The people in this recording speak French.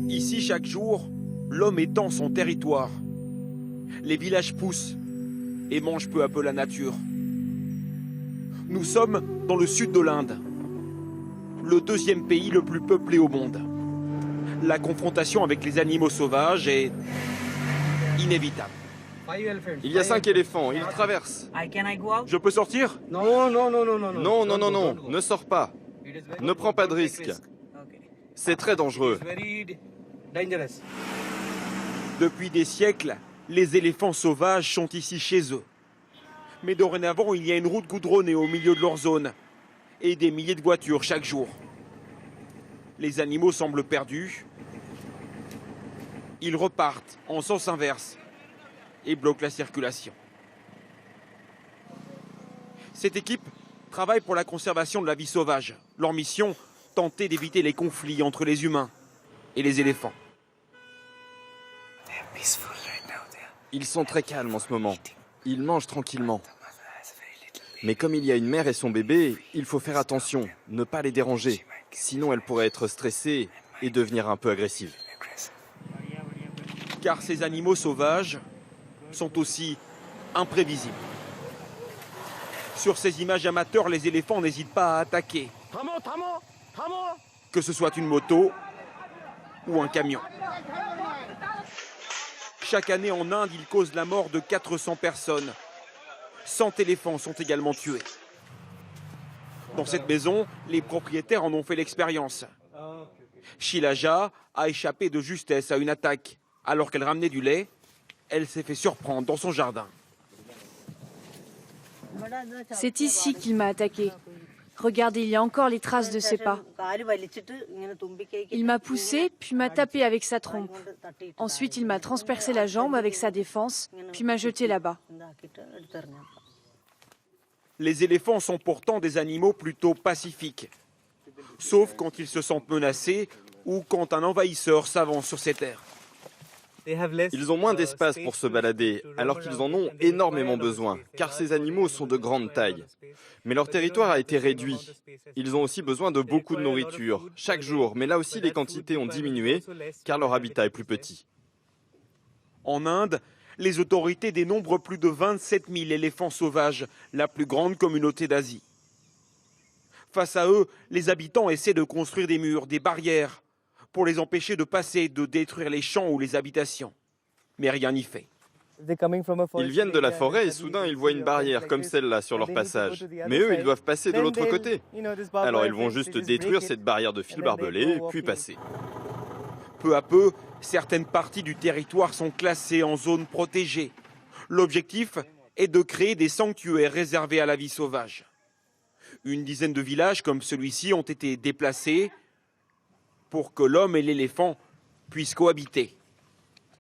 Ici, chaque jour, l'homme étend son territoire. Les villages poussent et mangent peu à peu la nature. Nous sommes dans le sud de l'Inde, le deuxième pays le plus peuplé au monde. La confrontation avec les animaux sauvages est inévitable. Il y a 5 éléphants, ils traversent. Je peux sortir? Non, ne sors pas. Ne prends pas de risques. C'est très dangereux. Depuis des siècles, les éléphants sauvages sont ici chez eux. Mais dorénavant, il y a une route goudronnée au milieu de leur zone et des milliers de voitures chaque jour. Les animaux semblent perdus. Ils repartent en sens inverse et bloquent la circulation. Cette équipe travaille pour la conservation de la vie sauvage. Leur mission, tenter d'éviter les conflits entre les humains et les éléphants. Ils sont très calmes en ce moment. Ils mangent tranquillement. Mais comme il y a une mère et son bébé, il faut faire attention, ne pas les déranger. Sinon, elle pourrait être stressée et devenir un peu agressive. Car ces animaux sauvages sont aussi imprévisibles. Sur ces images amateurs, les éléphants n'hésitent pas à attaquer. Que ce soit une moto ou un camion. Chaque année en Inde, ils causent la mort de 400 personnes. 100 éléphants sont également tués. Dans cette maison, les propriétaires en ont fait l'expérience. Shilaja a échappé de justesse à une attaque. Alors qu'elle ramenait du lait, elle s'est fait surprendre dans son jardin. C'est ici qu'il m'a attaqué. Regardez, il y a encore les traces de ses pas. Il m'a poussé, puis m'a tapé avec sa trompe. Ensuite, il m'a transpercé la jambe avec sa défense, puis m'a jeté là-bas. Les éléphants sont pourtant des animaux plutôt pacifiques. Sauf quand ils se sentent menacés ou quand un envahisseur s'avance sur ces terres. Ils ont moins d'espace pour se balader, alors qu'ils en ont énormément besoin, car ces animaux sont de grande taille. Mais leur territoire a été réduit. Ils ont aussi besoin de beaucoup de nourriture, chaque jour, mais là aussi les quantités ont diminué, car leur habitat est plus petit. En Inde, les autorités dénombrent plus de 27 000 éléphants sauvages, la plus grande communauté d'Asie. Face à eux, les habitants essaient de construire des murs, des barrières, pour les empêcher de passer, de détruire les champs ou les habitations. Mais rien n'y fait. Ils viennent de la forêt et soudain ils voient une barrière comme celle-là sur leur passage. Mais eux, ils doivent passer de l'autre côté. Alors ils vont juste détruire cette barrière de fil barbelé, puis passer. Peu à peu, certaines parties du territoire sont classées en zone protégée. L'objectif est de créer des sanctuaires réservés à la vie sauvage. Une dizaine de villages comme celui-ci ont été déplacés pour que l'homme et l'éléphant puissent cohabiter.